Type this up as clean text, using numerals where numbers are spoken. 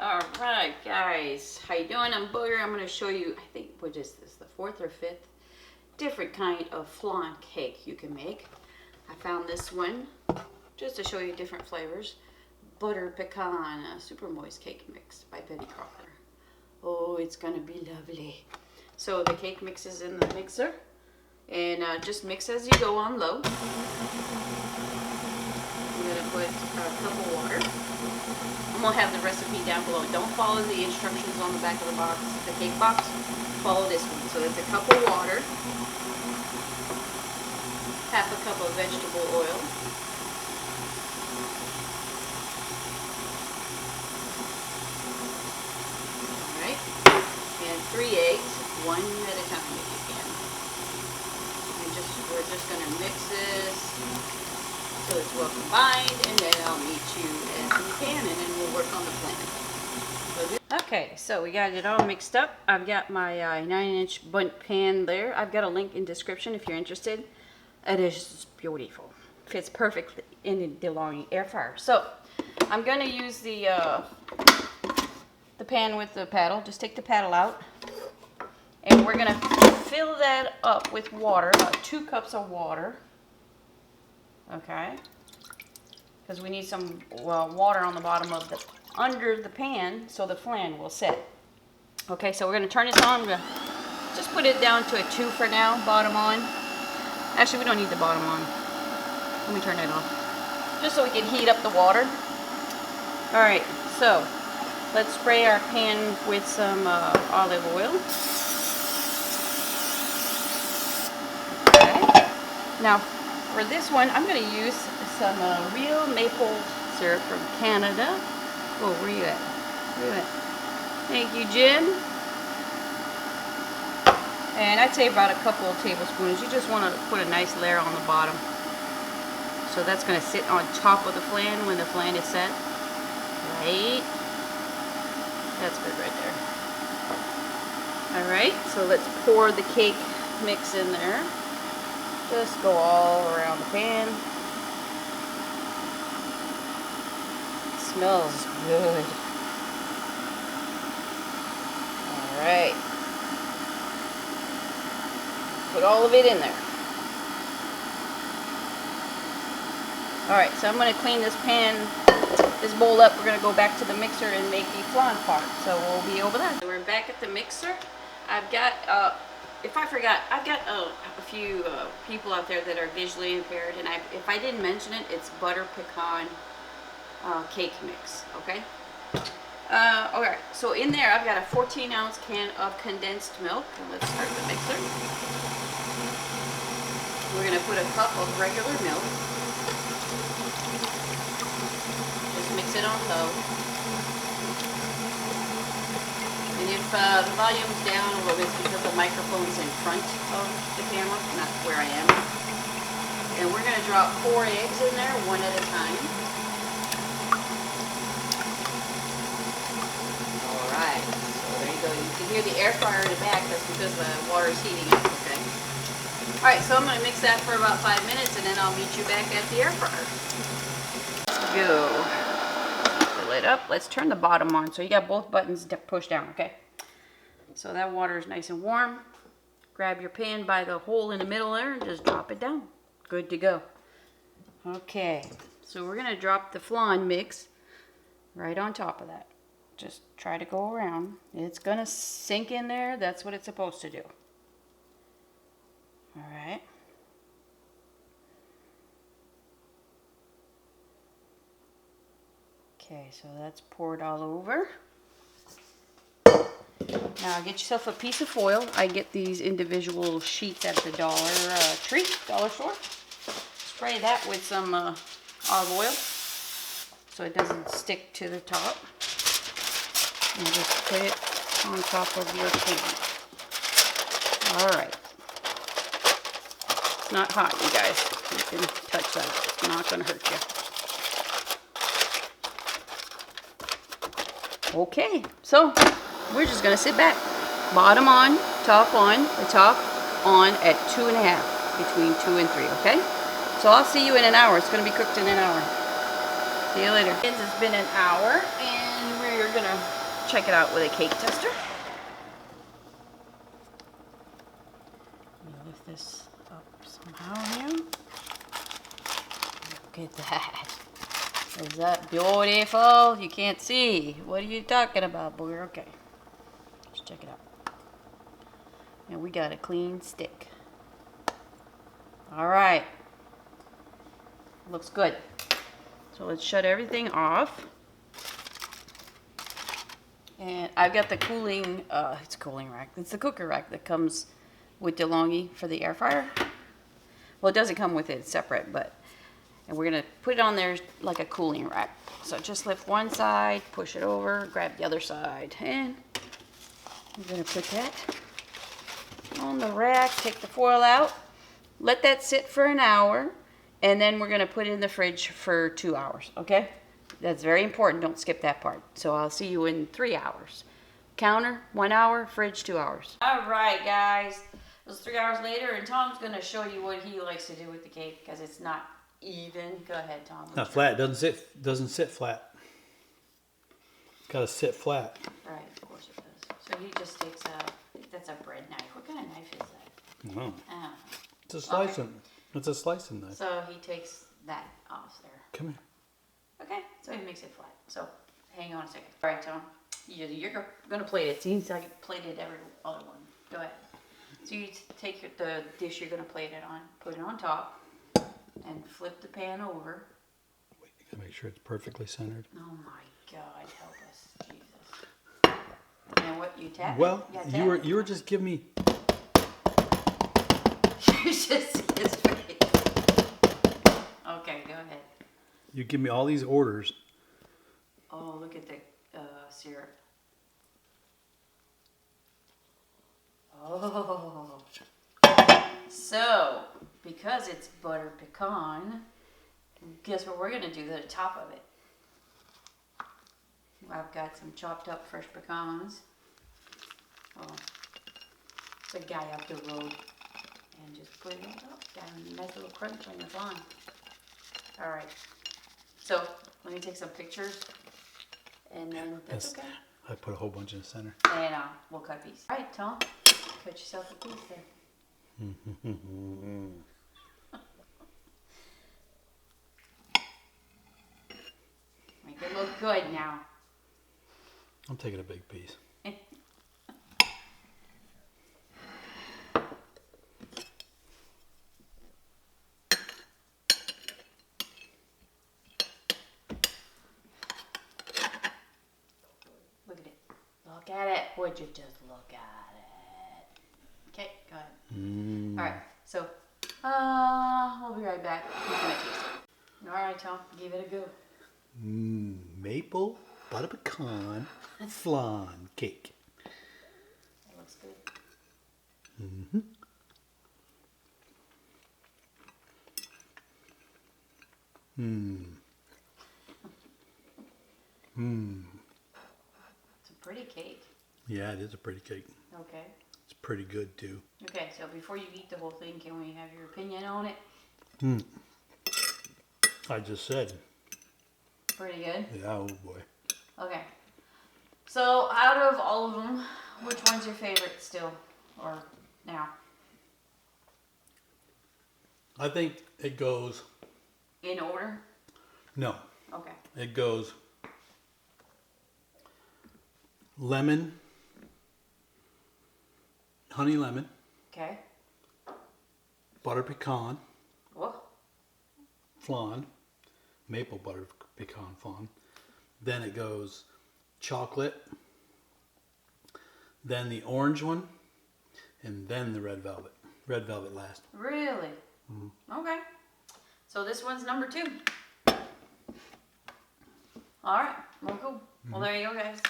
All right, guys, how you doing? I'm Booger. I'm going to show you, I think, what is this, the fourth or fifth different kind of flan cake you can make. I found this one just to show you different flavors. Butter pecan super moist cake mix by Betty Crocker. Oh, it's going to be lovely. So the cake mix is in the mixer, and just mix as you go on low. I'm going to put a cup of water. I'm going to have the recipe down below. Don't follow the instructions on the back of the box, the cake box. Follow this one. So it's a cup of water, half a cup of vegetable oil, alright, and 3 eggs, one at a time if you can. And we're just going to mix this so it's well combined, and then I'll meet you at the pan, and then we'll work on the plan. Okay, so we got it all mixed up. I've got my 9-inch Bundt pan there. I've got a link in description if you're interested. It is beautiful. Fits perfectly in the long air fryer. So I'm going to use the pan with the paddle. Just take the paddle out, and we're going to fill that up with water, about 2 cups of water. Okay, because we need some water on the bottom of under the pan so the flan will set. Okay, so we're going to turn this on. We're going to just put it down to a 2 for now, bottom on. Actually, we don't need the bottom on. Let me turn it off, just so we can heat up the water. All right, so let's spray our pan with some olive oil. Okay, now for this one, I'm going to use some real maple syrup from Canada. Oh, where you at? Where you at? Thank you, Jen. And I'd say about a couple of tablespoons. You just want to put a nice layer on the bottom. So that's going to sit on top of the flan when the flan is set. Right? That's good right there. Alright, so let's pour the cake mix in there. Just go all around the pan. It smells good. Alright. Put all of it in there. Alright, so I'm going to clean this bowl up. We're going to go back to the mixer and make the flan part. So we'll be over there. So we're back at the mixer. I've got, if I forgot, I've got a few people out there that are visually impaired, and if I didn't mention it, it's butter pecan cake mix, okay? Alright, so in there I've got a 14-ounce can of condensed milk. And let's start the mixer. We're going to put a cup of regular milk. Just mix it on low. And if the volume's down a little bit, it's because the microphone's in front of the camera, not where I am. And we're going to drop 4 eggs in there, one at a time. Alright, so there you go. You can hear the air fryer in the back. That's because the water is heating up, okay? Alright, so I'm going to mix that for about 5 minutes, and then I'll meet you back at the air fryer. Let's go. It up. Let's turn the bottom on so you got both buttons pushed down, okay? So that water is nice and warm. Grab your pan by the hole in the middle there and just drop it down. Good to go. Okay, so we're gonna drop the flan mix right on top of that. Just try to go around. It's gonna sink in there. That's what it's supposed to do. All right. Okay, so that's poured all over. Now get yourself a piece of foil. I get these individual sheets at the dollar store. Spray that with some olive oil so it doesn't stick to the top. And just put it on top of your pan. Alright. It's not hot, you guys. You can touch that. It's not going to hurt you. Okay, so we're just going to sit back. Bottom on, top on, the top on at 2.5, between 2 and 3, okay? So I'll see you in an hour. It's going to be cooked in an hour. See you later. It's been an hour, and we're we're gonna check it out with a cake tester. Let me lift this up somehow here. Look at that. Is that beautiful? You can't see. What are you talking about, boy? Okay. Let's check it out. And we got a clean stick. All right. Looks good. So let's shut everything off. And I've got the cooling, it's a cooling rack. It's the cooker rack that comes with DeLonghi for the air fryer. Well, it doesn't come with it, it's separate, but, and we're gonna put it on there like a cooling rack. So just lift one side, push it over, grab the other side, and we're gonna put that on the rack, take the foil out, let that sit for an hour, and then we're gonna put it in the fridge for 2 hours, okay? That's very important, don't skip that part. So I'll see you in 3 hours. Counter, 1 hour, fridge, 2 hours. All right, guys. It was 3 hours later, and Tom's gonna show you what he likes to do with the cake, because it's not even. Go ahead, Tom. Not flat, it doesn't sit flat. Gotta sit flat. Right, of course it does. So he just takes that's a bread knife. What kind of knife is that? No. Oh. It's a slicing. Okay. It's a slicing knife. So he takes that off there. Come here. Okay, so he makes it flat. So hang on a second. All right, Tom, you're gonna plate it. Seems like you plated every other one. Go ahead. So you take the dish you're gonna plate it on, put it on top, and flip the pan over. Wait, you gotta make sure it's perfectly centered. Oh my God, help us, Jesus! And what you tap? Well, you were just giving me. You should see his face. Okay, go ahead. You give me all these orders. Oh, look at the syrup. Oh. So, because it's butter pecan, guess what we're going to do to the top of it? I've got some chopped up fresh pecans. Oh, it's a guy up the road. And just put it on top. Got a nice little crunch on your flan. Alright. So, let me take some pictures. And then that's okay. I put a whole bunch in the center. And we'll cut a piece. Alright, Tom. Cut yourself a piece there. Make it look good now. I'm taking a big piece. Look at it. Would you just look at it? Okay, go ahead. All right, so we'll be right back. We're gonna taste it. All right, Tom, give it a go. Maple butter pecan flan cake. That looks good. It's a pretty cake. Yeah, it is a pretty cake. Okay. It's pretty good too. Okay, so before you eat the whole thing, can we have your opinion on it? I just said. Pretty good? Yeah, oh boy. Okay. So, out of all of them, which one's your favorite still? Or now? I think it goes... In order? No. Okay. It goes lemon, honey lemon, Okay. butter pecan, Whoa. flan, maple butter pecan flan. Then it goes chocolate, then the orange one, and then the red velvet. Red velvet last. Really? Okay. So this one's number 2. All right. Well, cool. Well, there you go, guys.